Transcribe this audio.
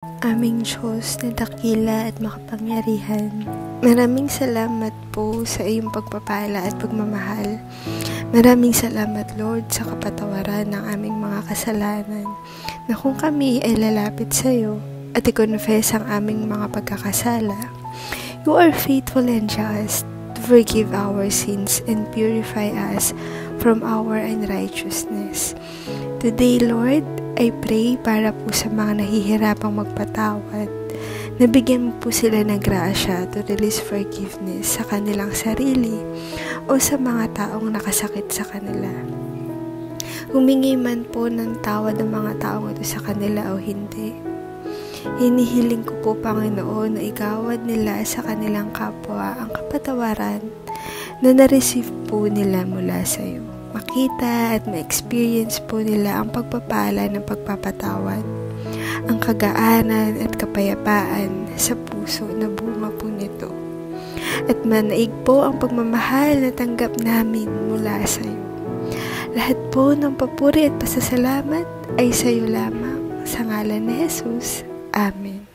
Aming Diyos na dakila at makapangyarihan, maraming salamat po sa iyong pagpapala at pagmamahal. Maraming salamat, Lord, sa kapatawaran ng aming mga kasalanan, na kung kami ay lalapit sa iyo at i-confess ang aming mga pagkakasala, you are faithful and just to forgive our sins and purify us from our unrighteousness. Today, Lord, I pray para po sa mga nahihirapang magpatawad, nabigyan mo po sila ng grasya to release forgiveness sa kanilang sarili o sa mga taong nakasakit sa kanila. Humingi man po ng tawad ng mga taong ito sa kanila o hindi. Hinihiling ko po, Panginoon, na igawad nila sa kanilang kapwa ang kapatawaran na na-receive po nila mula sa iyo. Makita at ma-experience po nila ang pagpapala ng pagpapatawad, ang kagaanan at kapayapaan sa puso na bunga po nito. At manaig po ang pagmamahal na tanggap namin mula sa iyo. Lahat po ng papuri at pasasalamat ay sa iyo lamang. Sa ngalan ni Jesus. Amen.